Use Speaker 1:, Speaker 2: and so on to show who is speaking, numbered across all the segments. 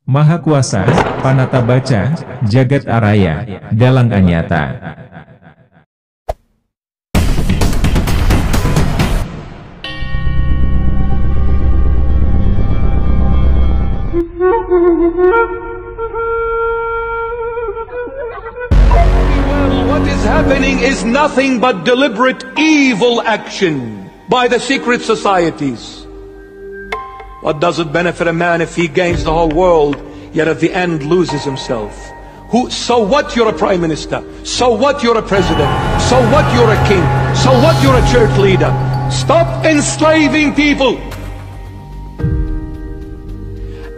Speaker 1: Maha Kuasa, Panata Baca, Jagat Araya, Dalang Anyata.
Speaker 2: What is happening is nothing but deliberate evil action by the secret societies. What does it benefit a man if he gains the whole world, yet at the end loses himself? So what you're a prime minister? So what you're a president? So what you're a king? So what you're a church leader? Stop enslaving people.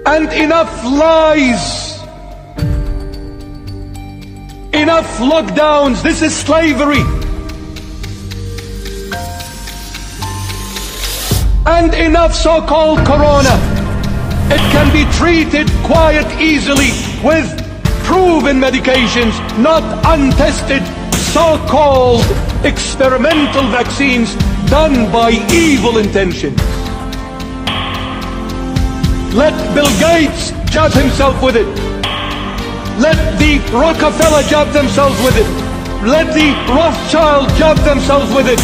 Speaker 2: And enough lies. Enough lockdowns. This is slavery. And enough so-called corona. It can be treated quite easily with proven medications, not untested so-called experimental vaccines done by evil intentions. Let Bill Gates jab himself with it. Let the Rockefeller jab themselves with it. Let the Rothschild jab themselves with it.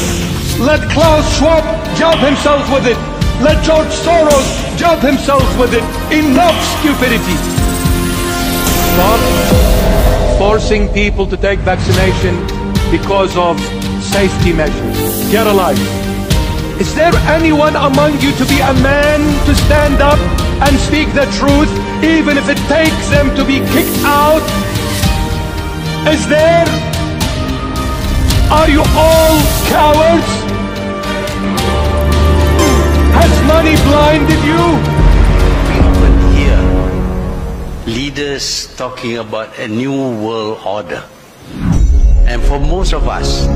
Speaker 2: Let Klaus Schwab jab himself with it. Let George Soros jab himself with it. Enough stupidity. Stop forcing people to take vaccination because of safety measures. Get a life. Is there anyone among you to be a man to stand up and speak the truth, even if it takes them to be kicked out? Is there? Are you all cowards? Has money blinded you?
Speaker 3: We often hear leaders talking about a new world order. And for most of us,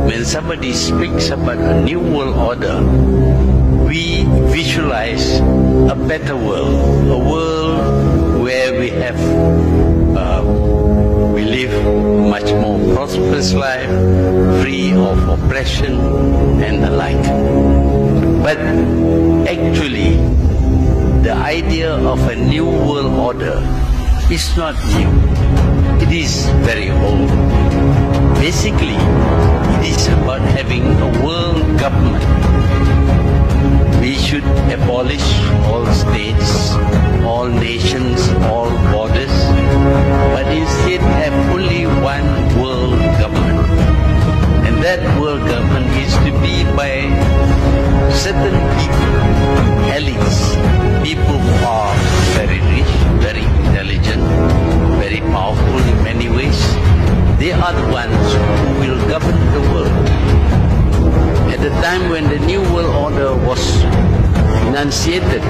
Speaker 3: when somebody speaks about a new world order, we visualize a better world, a world where we have, we live a much more prosperous life, free of oppression and the like. But actually, the idea of a new world order is not new. It is very old. Basically, it is about having a world government. We should abolish all states, all nations, all borders, but instead have only one world government. And that world government is to be by certain people, elites, people who are very rich, very intelligent, very powerful in many ways. They are the ones who will govern the world. At the time when the New World Order was enunciated,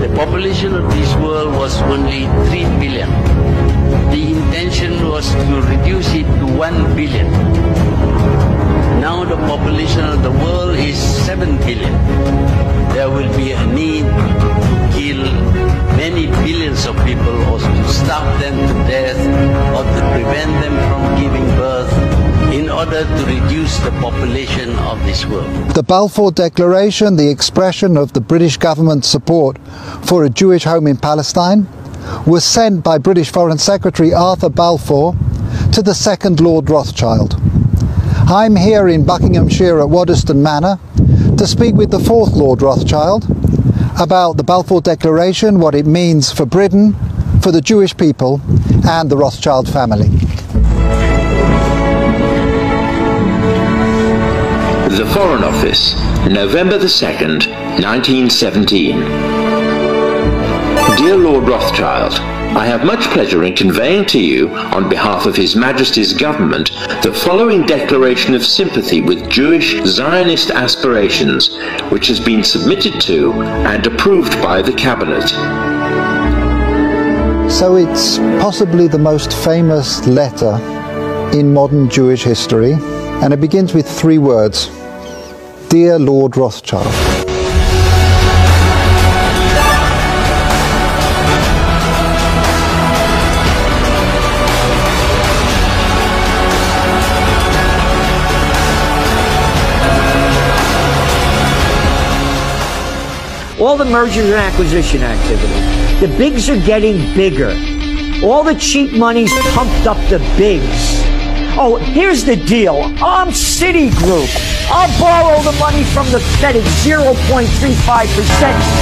Speaker 3: the population of this world was only 3 billion. The intention was to reduce it to 1 billion. Now the population of the world is 7 billion. There will be a need to kill many billions of people, or to starve them to death, or to prevent them from giving birth, in order to reduce the population of this world.
Speaker 4: The Balfour Declaration, the expression of the British government's support for a Jewish home in Palestine, was sent by British Foreign Secretary Arthur Balfour to the second Lord Rothschild. I'm here in Buckinghamshire at Waddesdon Manor to speak with the fourth Lord Rothschild about the Balfour Declaration, what it means for Britain, for the Jewish people and the Rothschild family.
Speaker 5: The Foreign Office, November the 2nd, 1917. Dear Lord Rothschild, I have much pleasure in conveying to you, on behalf of His Majesty's Government, the following declaration of sympathy with Jewish Zionist aspirations, which has been submitted to and approved by the Cabinet.
Speaker 4: So it's possibly the most famous letter in modern Jewish history, and it begins with 3 words. Dear Lord Rothschild.
Speaker 6: All the mergers and acquisition activity The bigs are getting bigger. All the cheap money's pumped up the bigs. Oh, here's the deal. I'm Citigroup. I'll borrow the money from the Fed at 0.35%.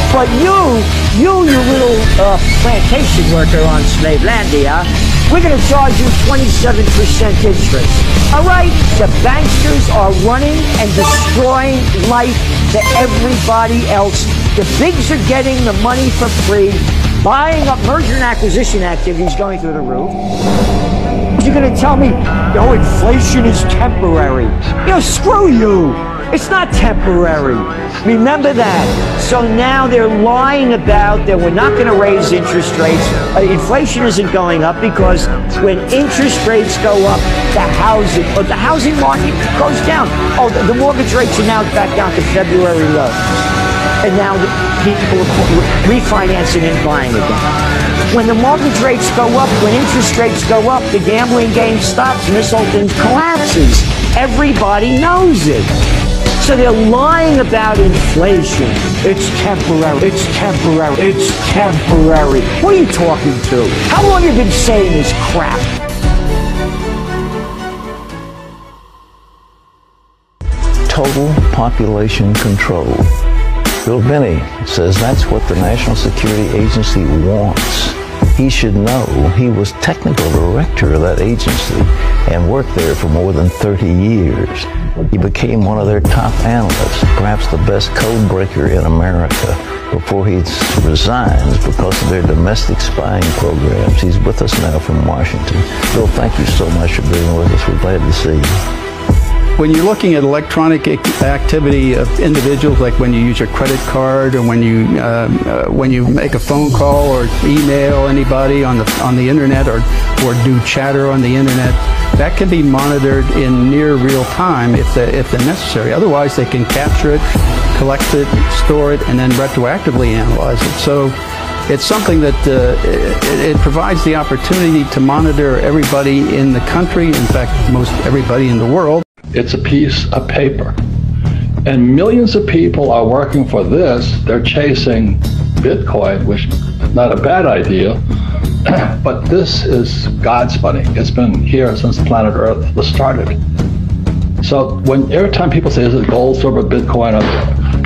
Speaker 6: But you little plantation worker on Slavelandia, we're going to charge you 27% interest. All right? The banksters are running and destroying life to everybody else. The bigs are getting the money for free, buying up merger and acquisition activities going through the roof. You're going to tell me, no, inflation is temporary. Screw you. It's not temporary. Remember that. So now they're lying about that we're not going to raise interest rates. Inflation isn't going up because when interest rates go up, the housing market goes down. Oh, the mortgage rates are now back down to February lows. And now people are refinancing and buying again. When the mortgage rates go up, when interest rates go up, the gambling game stops and this whole thing collapses. Everybody knows it. So they're lying about inflation. It's temporary. It's temporary. It's temporary. What are you talking to? How long have you been saying this crap?
Speaker 7: Total population control. Bill Binney says that's what the National Security Agency wants. He should know. He was technical director of that agency and worked there for more than 30 years. He became one of their top analysts, perhaps the best code breaker in America, before he resigns because of their domestic spying programs. He's with us now from Washington. Bill, thank you so much for being with us. We're glad to see you.
Speaker 8: When you're looking at electronic activity of individuals, like when you use your credit card or when you make a phone call or email anybody on the internet or do chatter on the internet, that can be monitored in near real time if they're necessary. Otherwise, they can capture it, collect it, store it, and then retroactively analyze it. So it's something that it provides the opportunity to monitor everybody in the country, in fact, most everybody in the world.
Speaker 9: It's a piece of paper. And millions of people are working for this. They're chasing Bitcoin, which is not a bad idea. But this is God's money. It's been here since planet Earth was started. So every time people say, is it gold, silver, Bitcoin,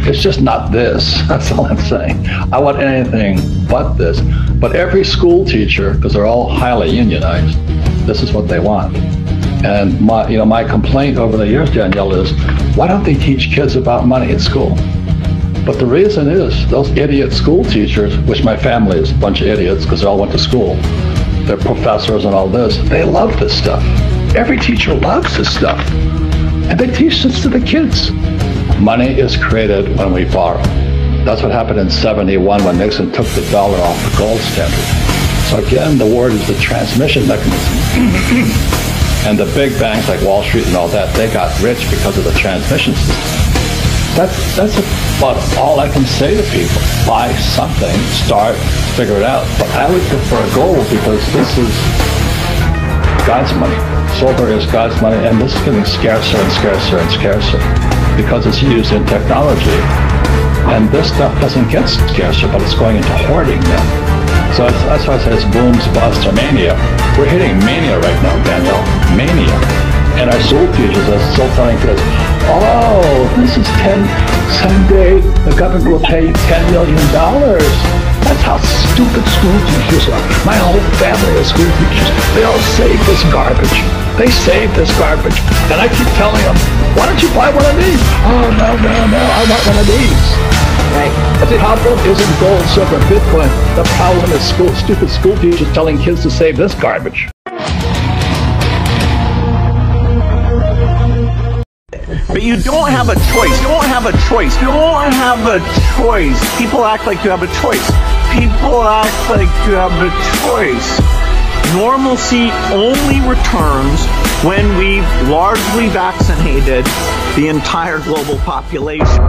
Speaker 9: it's just not this. That's all I'm saying. I want anything but this. But every school teacher, because they're all highly unionized, this is what they want. And my complaint over the years, Danielle, is why don't they teach kids about money at school? But the reason is those idiot school teachers, which my family is a bunch of idiots because they all went to school, they're professors and all this, they love this stuff. Every teacher loves this stuff. And they teach this to the kids. Money is created when we borrow. That's what happened in '71 when Nixon took the dollar off the gold standard. So again, the word is the transmission mechanism. And the big banks like Wall Street and all that, they got rich because of the transmission system. That's about all I can say to people. Buy something, start, figure it out. But I would prefer gold because this is God's money. Silver is God's money, and this is getting scarcer and scarcer and scarcer because it's used in technology. And this stuff doesn't get scarcer, but it's going into hoarding now. So that's why I say it's booms, busts, or mania. We're hitting mania right now, Danielle. Mania. And our school teachers are still telling kids, oh, this is someday the government will pay you $10 million. That's how stupid school teachers are. My whole family is school teachers. They all save this garbage. They save this garbage. And I keep telling them, why don't you buy one of these? Oh, no, I want one of these. Right. But the problem isn't gold, silver, Bitcoin. The problem is stupid school teachers telling kids to save this garbage.
Speaker 10: But you don't have a choice. You don't have a choice. You don't have a choice. People act like you have a choice. People act like you have a choice. Normalcy only returns when we've largely vaccinated the entire global population.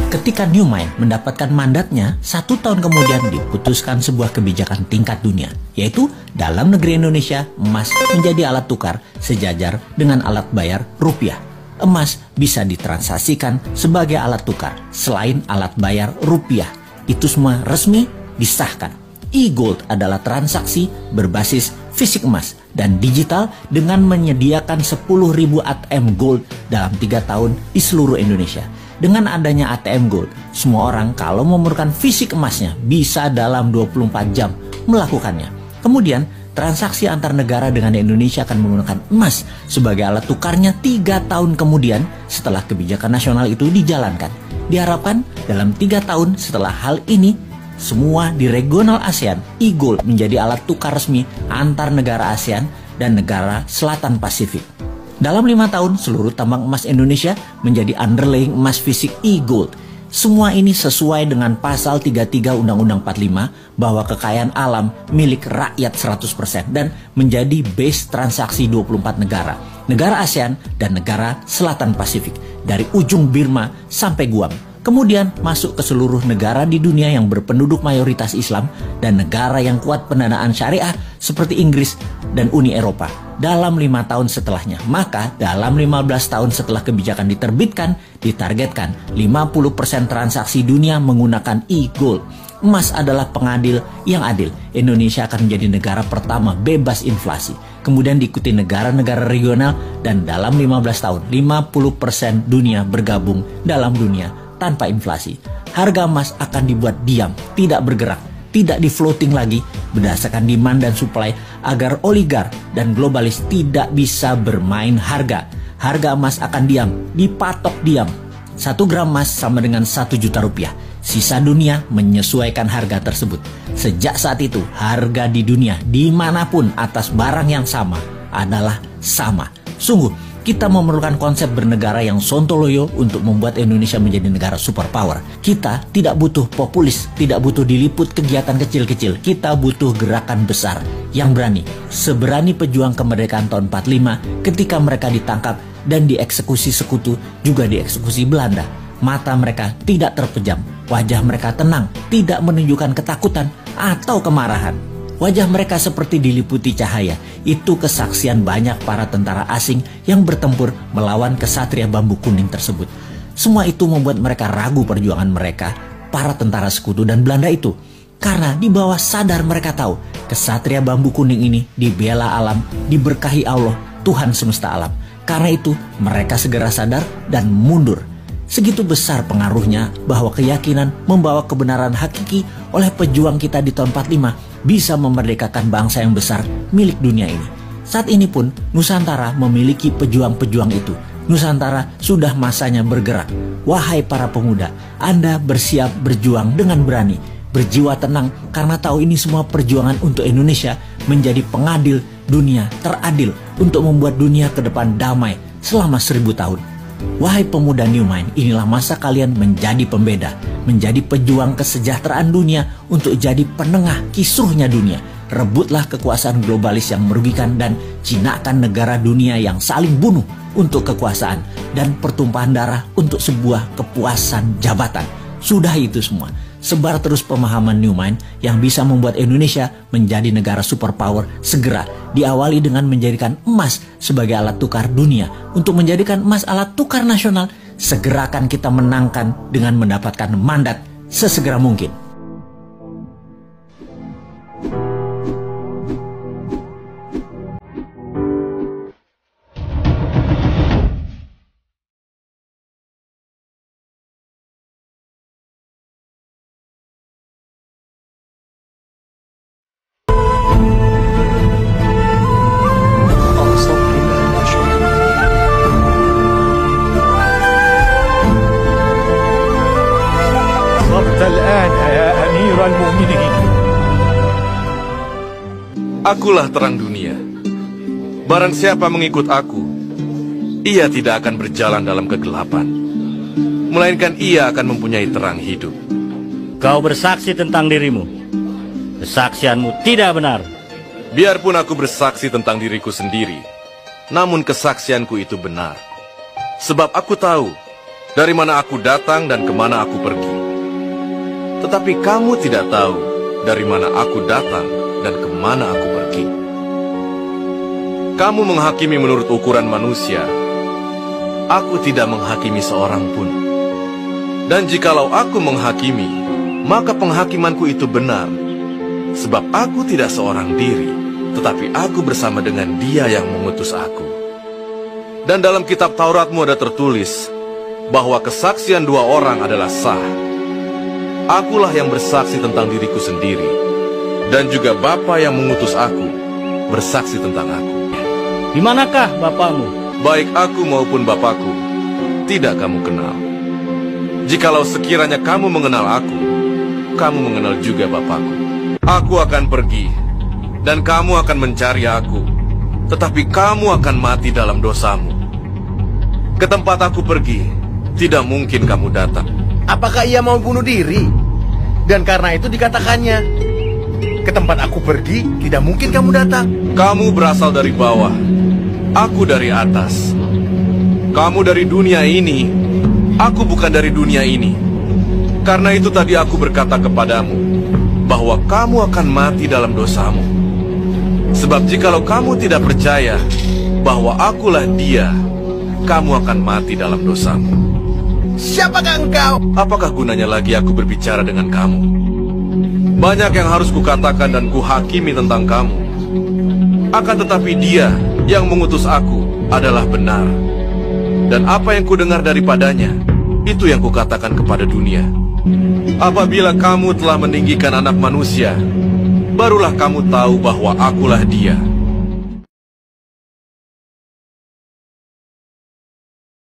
Speaker 11: Ketika Newmind mendapatkan mandatnya, 1 tahun kemudian diputuskan sebuah kebijakan tingkat dunia, yaitu dalam negeri Indonesia, emas menjadi alat tukar sejajar dengan alat bayar rupiah. emas bisa ditransaksikan sebagai alat tukar selain alat bayar rupiah. Itu semua resmi disahkan. E-gold adalah transaksi berbasis fisik emas dan digital dengan menyediakan 10.000 ATM gold dalam 3 tahun di seluruh Indonesia. Dengan adanya ATM gold, semua orang kalau memerlukan fisik emasnya bisa dalam 24 jam melakukannya. Kemudian, transaksi antar negara dengan Indonesia akan menggunakan emas sebagai alat tukarnya 3 tahun kemudian setelah kebijakan nasional itu dijalankan. Diharapkan dalam 3 tahun setelah hal ini, semua di regional ASEAN, e-gold menjadi alat tukar resmi antar negara ASEAN dan negara Selatan Pasifik. Dalam 5 tahun, seluruh tambang emas Indonesia menjadi underlying emas fisik e-gold. Semua ini sesuai dengan pasal 33 Undang-Undang 45 bahwa kekayaan alam milik rakyat 100% dan menjadi base transaksi 24 negara, negara ASEAN dan negara Selatan Pasifik, dari ujung Burma sampai Guam. Kemudian masuk ke seluruh negara di dunia yang berpenduduk mayoritas Islam dan negara yang kuat pendanaan syariah seperti Inggris dan Uni Eropa dalam 5 tahun setelahnya. Maka dalam 15 tahun setelah kebijakan diterbitkan, ditargetkan 50% transaksi dunia menggunakan e-gold. Emas adalah pengadil yang adil. Indonesia akan menjadi negara pertama bebas inflasi. Kemudian diikuti negara-negara regional dan dalam 15 tahun 50% dunia bergabung dalam dunia tanpa inflasi. Harga emas akan dibuat diam, tidak bergerak, tidak di floating lagi berdasarkan demand dan supply agar oligar dan globalis tidak bisa bermain harga. Harga emas akan diam, dipatok diam. 1 gram emas sama dengan 1 juta rupiah. Sisa dunia menyesuaikan harga tersebut. Sejak saat itu, harga di dunia dimanapun atas barang yang sama adalah sama. Sungguh, kita memerlukan konsep bernegara yang sontoloyo untuk membuat Indonesia menjadi negara superpower. Kita tidak butuh populis, tidak butuh diliput kegiatan kecil-kecil. Kita butuh gerakan besar yang berani. Seberani pejuang kemerdekaan tahun 45 ketika mereka ditangkap dan dieksekusi sekutu, juga dieksekusi Belanda. Mata mereka tidak terpejam, wajah mereka tenang, tidak menunjukkan ketakutan atau kemarahan. Wajah mereka seperti diliputi cahaya. Itu kesaksian banyak para tentara asing yang bertempur melawan kesatria bambu kuning tersebut. Semua itu membuat mereka ragu perjuangan mereka, para tentara sekutu dan Belanda itu. Karena di bawah sadar mereka tahu, kesatria bambu kuning ini dibela alam, diberkahi Allah, Tuhan semesta alam. Karena itu, mereka segera sadar dan mundur. Segitu besar pengaruhnya bahwa keyakinan membawa kebenaran hakiki oleh pejuang kita di tahun 45 bisa memerdekakan bangsa yang besar milik dunia ini. Saat ini pun Nusantara memiliki pejuang-pejuang itu. Nusantara sudah masanya bergerak. Wahai para pemuda, Anda bersiap berjuang dengan berani, berjiwa tenang karena tahu ini semua perjuangan untuk Indonesia menjadi pengadil dunia teradil untuk membuat dunia ke depan damai selama 1000 tahun. Wahai pemuda New Mind, inilah masa kalian menjadi pembeda, menjadi pejuang kesejahteraan dunia untuk jadi penengah kisruhnya dunia. Rebutlah kekuasaan globalis yang merugikan dan jinakan negara dunia yang saling bunuh untuk kekuasaan dan pertumpahan darah untuk sebuah kepuasan jabatan. Sudah itu semua. Sebar terus pemahaman New Mind yang bisa membuat Indonesia menjadi negara superpower segera. Diawali dengan menjadikan emas sebagai alat tukar dunia. Untuk menjadikan emas alat tukar nasional, segera akan kita menangkan dengan mendapatkan mandat sesegera mungkin.
Speaker 12: Akulah terang dunia. Barang siapa mengikut aku, ia tidak akan berjalan dalam kegelapan, melainkan ia akan mempunyai terang hidup.
Speaker 13: Kau bersaksi tentang dirimu. Kesaksianmu tidak benar.
Speaker 12: Biarpun aku bersaksi tentang diriku sendiri, namun kesaksianku itu benar. Sebab aku tahu dari mana aku datang dan kemana aku pergi. Tetapi kamu tidak tahu dari mana aku datang dan kemana aku pergi. Kamu menghakimi menurut ukuran manusia. aku tidak menghakimi seorang pun. Dan jikalau aku menghakimi, maka penghakimanku itu benar. Sebab aku tidak seorang diri, tetapi aku bersama dengan Dia yang mengutus aku. Dan dalam kitab Tauratmu ada tertulis bahwa kesaksian dua orang adalah sah. Akulah yang bersaksi tentang diriku sendiri, dan juga Bapa yang mengutus aku bersaksi tentang aku.
Speaker 13: Di manakah Bapamu?
Speaker 12: Baik aku maupun Bapakku tidak kamu kenal. Jikalau sekiranya kamu mengenal aku, kamu mengenal juga Bapakku. Aku akan pergi, dan kamu akan mencari aku, tetapi kamu akan mati dalam dosamu. Ke tempat aku pergi, tidak mungkin kamu datang.
Speaker 14: Apakah ia mau bunuh diri? Dan karena itu dikatakannya, ke tempat aku pergi, tidak mungkin kamu datang.
Speaker 12: Kamu berasal dari bawah, aku dari atas. Kamu dari dunia ini, aku bukan dari dunia ini. Karena itu tadi aku berkata kepadamu, bahwa kamu akan mati dalam dosamu. Sebab jikalau kamu tidak percaya bahwa akulah Dia, kamu akan mati dalam dosamu.
Speaker 14: Siapakah engkau?
Speaker 12: Apakah gunanya lagi aku berbicara dengan kamu? Banyak yang harus kukatakan dan kuhakimi tentang kamu. Akan tetapi Dia yang mengutus aku adalah benar. Dan apa yang kudengar daripadanya, itu yang kukatakan kepada dunia. Apabila kamu telah meninggikan anak manusia, barulah kamu tahu bahwa akulah Dia.